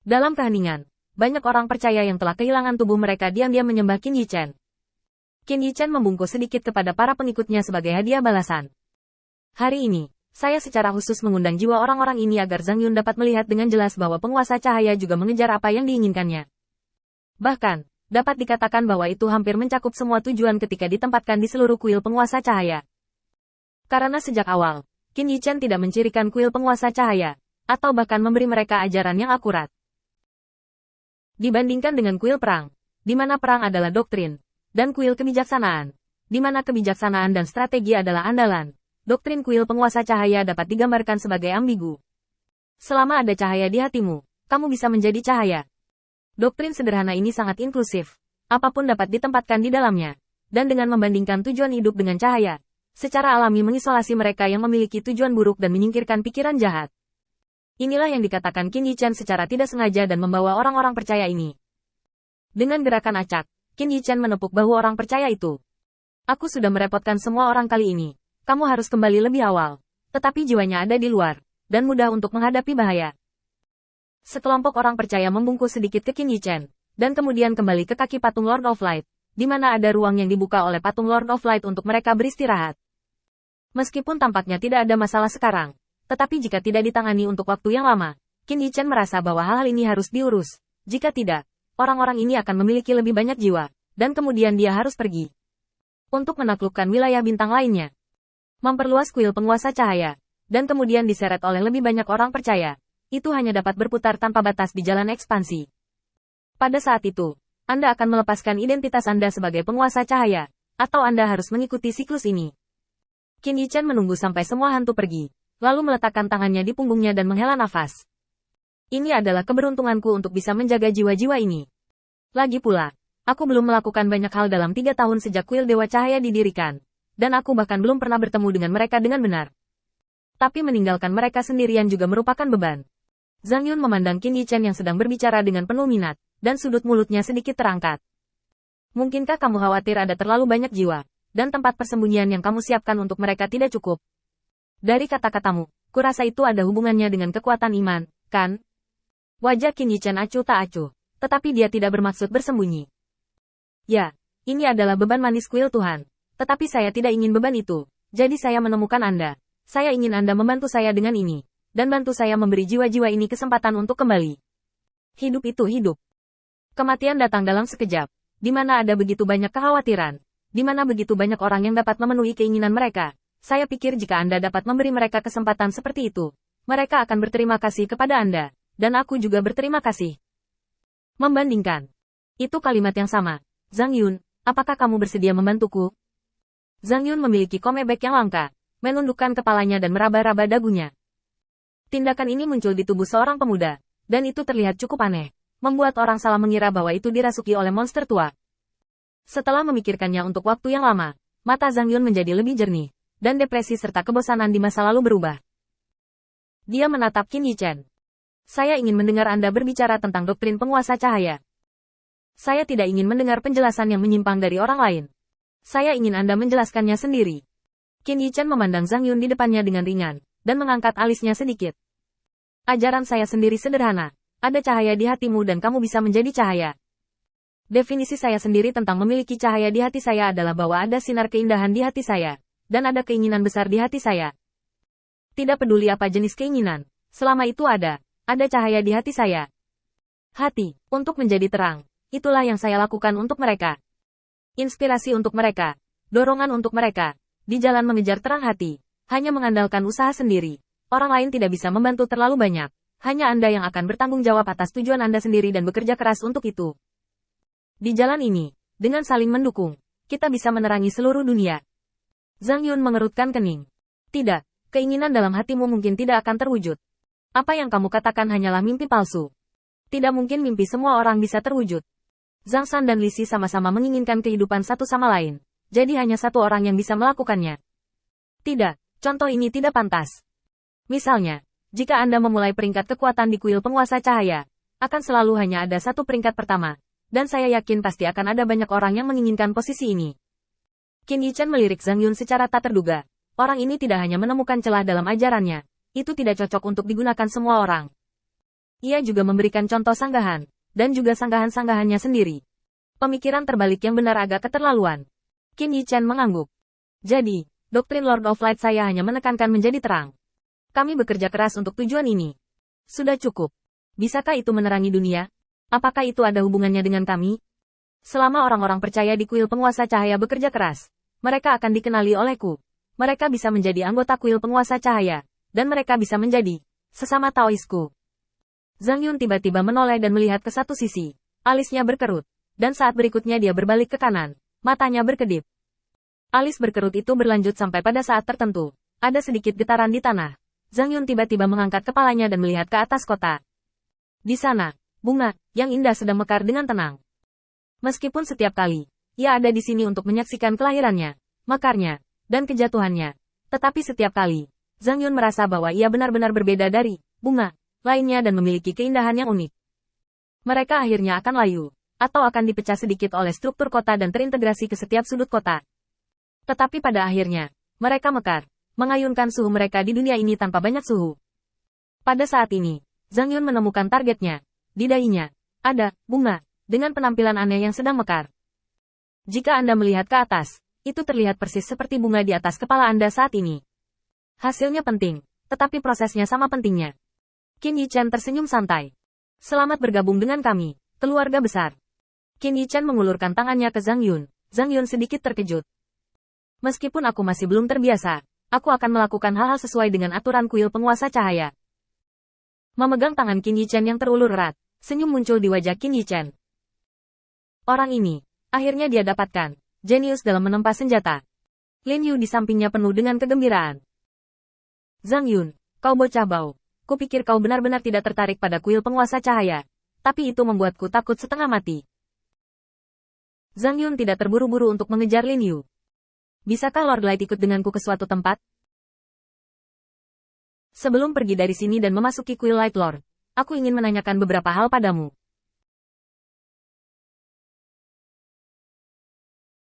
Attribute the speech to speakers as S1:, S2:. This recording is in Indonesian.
S1: Dalam keheningan, banyak orang percaya yang telah kehilangan tubuh mereka diam-diam menyembah Qin Yichen. Qin Yichen membungkuk sedikit kepada para pengikutnya sebagai hadiah balasan. Hari ini, saya secara khusus mengundang jiwa orang-orang ini agar Zhang Yun dapat melihat dengan jelas bahwa penguasa cahaya juga mengejar apa yang diinginkannya. Bahkan, dapat dikatakan bahwa itu hampir mencakup semua tujuan ketika ditempatkan di seluruh kuil penguasa cahaya. Karena sejak awal, Qin Yichen tidak mencirikan kuil penguasa cahaya, atau bahkan memberi mereka ajaran yang akurat. Dibandingkan dengan kuil perang, di mana perang adalah doktrin, dan kuil kebijaksanaan, di mana kebijaksanaan dan strategi adalah andalan, doktrin kuil penguasa cahaya dapat digambarkan sebagai ambigu. Selama ada cahaya di hatimu, kamu bisa menjadi cahaya. Doktrin sederhana ini sangat inklusif, apapun dapat ditempatkan di dalamnya, dan dengan membandingkan tujuan hidup dengan cahaya, secara alami mengisolasi mereka yang memiliki tujuan buruk dan menyingkirkan pikiran jahat. Inilah yang dikatakan Qin Yichen secara tidak sengaja dan membawa orang-orang percaya ini. Dengan gerakan acak, Qin Yichen menepuk bahu orang percaya itu. Aku sudah merepotkan semua orang kali ini. Kamu harus kembali lebih awal. Tetapi jiwanya ada di luar, dan mudah untuk menghadapi bahaya. Sekelompok orang percaya membungkuk sedikit ke Qin Yichen, dan kemudian kembali ke kaki patung Lord of Light, di mana ada ruang yang dibuka oleh patung Lord of Light untuk mereka beristirahat. Meskipun tampaknya tidak ada masalah sekarang, tetapi jika tidak ditangani untuk waktu yang lama, Qin Yichen merasa bahwa hal-hal ini harus diurus. Jika tidak, orang-orang ini akan memiliki lebih banyak jiwa, dan kemudian dia harus pergi. Untuk menaklukkan wilayah bintang lainnya. Memperluas kuil penguasa cahaya, dan kemudian diseret oleh lebih banyak orang percaya. Itu hanya dapat berputar tanpa batas di jalan ekspansi. Pada saat itu, Anda akan melepaskan identitas Anda sebagai penguasa cahaya, atau Anda harus mengikuti siklus ini. Qin Yichen menunggu sampai semua hantu pergi, lalu meletakkan tangannya di punggungnya dan menghela nafas. Ini adalah keberuntunganku untuk bisa menjaga jiwa-jiwa ini. Lagi pula, aku belum melakukan banyak hal dalam 3 tahun sejak kuil Dewa Cahaya didirikan, dan aku bahkan belum pernah bertemu dengan mereka dengan benar. Tapi meninggalkan mereka sendirian juga merupakan beban. Zhang Yun memandang Qin Yichen yang sedang berbicara dengan penuh minat, dan sudut mulutnya sedikit terangkat. Mungkinkah kamu khawatir ada terlalu banyak jiwa, dan tempat persembunyian yang kamu siapkan untuk mereka tidak cukup? Dari kata-katamu, kurasa itu ada hubungannya dengan kekuatan iman, kan? Wajah Qin Yichen acuh tak acuh, tetapi dia tidak bermaksud bersembunyi. Ya, ini adalah beban manis kuil Tuhan, tetapi saya tidak ingin beban itu, jadi saya menemukan Anda. Saya ingin Anda membantu saya dengan ini, dan bantu saya memberi jiwa-jiwa ini kesempatan untuk kembali. Hidup itu hidup. Kematian datang dalam sekejap, di mana ada begitu banyak kekhawatiran, di mana begitu banyak orang yang dapat memenuhi keinginan mereka. Saya pikir jika Anda dapat memberi mereka kesempatan seperti itu, mereka akan berterima kasih kepada Anda, dan aku juga berterima kasih. Membandingkan. Itu kalimat yang sama. Zhang Yun, apakah kamu bersedia membantuku? Zhang Yun memiliki komebek yang langka, menundukkan kepalanya dan meraba-raba dagunya. Tindakan ini muncul di tubuh seorang pemuda, dan itu terlihat cukup aneh, membuat orang salah mengira bahwa itu dirasuki oleh monster tua. Setelah memikirkannya untuk waktu yang lama, mata Zhang Yun menjadi lebih jernih, dan depresi serta kebosanan di masa lalu berubah. Dia menatap Qin Yichen. Saya ingin mendengar Anda berbicara tentang doktrin penguasa cahaya. Saya tidak ingin mendengar penjelasan yang menyimpang dari orang lain. Saya ingin Anda menjelaskannya sendiri. Qin Yichen memandang Zhang Yun di depannya dengan ringan, dan mengangkat alisnya sedikit. Ajaran saya sendiri sederhana. Ada cahaya di hatimu dan kamu bisa menjadi cahaya. Definisi saya sendiri tentang memiliki cahaya di hati saya adalah bahwa ada sinar keindahan di hati saya. Dan ada keinginan besar di hati saya. Tidak peduli apa jenis keinginan, selama itu ada cahaya di hati saya. Hati, untuk menjadi terang, itulah yang saya lakukan untuk mereka. Inspirasi untuk mereka, dorongan untuk mereka, di jalan mengejar terang hati, hanya mengandalkan usaha sendiri. Orang lain tidak bisa membantu terlalu banyak, hanya Anda yang akan bertanggung jawab atas tujuan Anda sendiri dan bekerja keras untuk itu. Di jalan ini, dengan saling mendukung, kita bisa menerangi seluruh dunia. Zhang Yun mengerutkan kening. Tidak, keinginan dalam hatimu mungkin tidak akan terwujud. Apa yang kamu katakan hanyalah mimpi palsu. Tidak mungkin mimpi semua orang bisa terwujud. Zhang San dan Li Si sama-sama menginginkan kehidupan satu sama lain. Jadi hanya satu orang yang bisa melakukannya. Tidak, contoh ini tidak pantas. Misalnya, jika Anda memulai peringkat kekuatan di kuil penguasa cahaya, akan selalu hanya ada satu peringkat pertama. Dan saya yakin pasti akan ada banyak orang yang menginginkan posisi ini. Qin Yichen melirik Zhang Yun secara tak terduga. Orang ini tidak hanya menemukan celah dalam ajarannya, itu tidak cocok untuk digunakan semua orang. Ia juga memberikan contoh sanggahan, dan juga sanggahan-sanggahannya sendiri. Pemikiran terbalik yang benar agak keterlaluan. Qin Yichen mengangguk. Jadi, doktrin Lord of Light saya hanya menekankan menjadi terang. Kami bekerja keras untuk tujuan ini. Sudah cukup. Bisakah itu menerangi dunia? Apakah itu ada hubungannya dengan kami? Selama orang-orang percaya di kuil penguasa cahaya bekerja keras, mereka akan dikenali olehku. Mereka bisa menjadi anggota kuil penguasa cahaya, dan mereka bisa menjadi sesama Taoisku. Zhang Yun tiba-tiba menoleh dan melihat ke satu sisi. Alisnya berkerut, dan saat berikutnya dia berbalik ke kanan, matanya berkedip. Alis berkerut itu berlanjut sampai pada saat tertentu. Ada sedikit getaran di tanah. Zhang Yun tiba-tiba mengangkat kepalanya dan melihat ke atas kota. Di sana, bunga yang indah sedang mekar dengan tenang. Meskipun setiap kali ia ada di sini untuk menyaksikan kelahirannya, mekarnya, dan kejatuhannya, tetapi setiap kali Zhang Yun merasa bahwa ia benar-benar berbeda dari bunga lainnya dan memiliki keindahan yang unik. Mereka akhirnya akan layu, atau akan dipecah sedikit oleh struktur kota dan terintegrasi ke setiap sudut kota. Tetapi pada akhirnya, mereka mekar, mengayunkan suhu mereka di dunia ini tanpa banyak suhu. Pada saat ini, Zhang Yun menemukan targetnya. Di dahinya, ada bunga, dengan penampilan aneh yang sedang mekar. Jika Anda melihat ke atas, itu terlihat persis seperti bunga di atas kepala Anda saat ini. Hasilnya penting, tetapi prosesnya sama pentingnya. Qin Yichen tersenyum santai. Selamat bergabung dengan kami, keluarga besar. Qin Yichen mengulurkan tangannya ke Zhang Yun. Zhang Yun sedikit terkejut. Meskipun aku masih belum terbiasa, aku akan melakukan hal-hal sesuai dengan aturan kuil penguasa cahaya. Memegang tangan Qin Yichen yang terulur erat, senyum muncul di wajah Qin Yichen. Orang ini, akhirnya dia dapatkan, jenius dalam menempa senjata. Lin Yu di sampingnya penuh dengan kegembiraan. Zhang Yun, kau bocah bau. Kupikir kau benar-benar tidak tertarik pada kuil penguasa cahaya. Tapi itu membuatku takut setengah mati. Zhang Yun tidak terburu-buru untuk mengejar Lin Yu. Bisakah Lord Light ikut denganku ke suatu tempat? Sebelum pergi dari sini dan memasuki kuil Light Lord, aku ingin menanyakan beberapa hal padamu.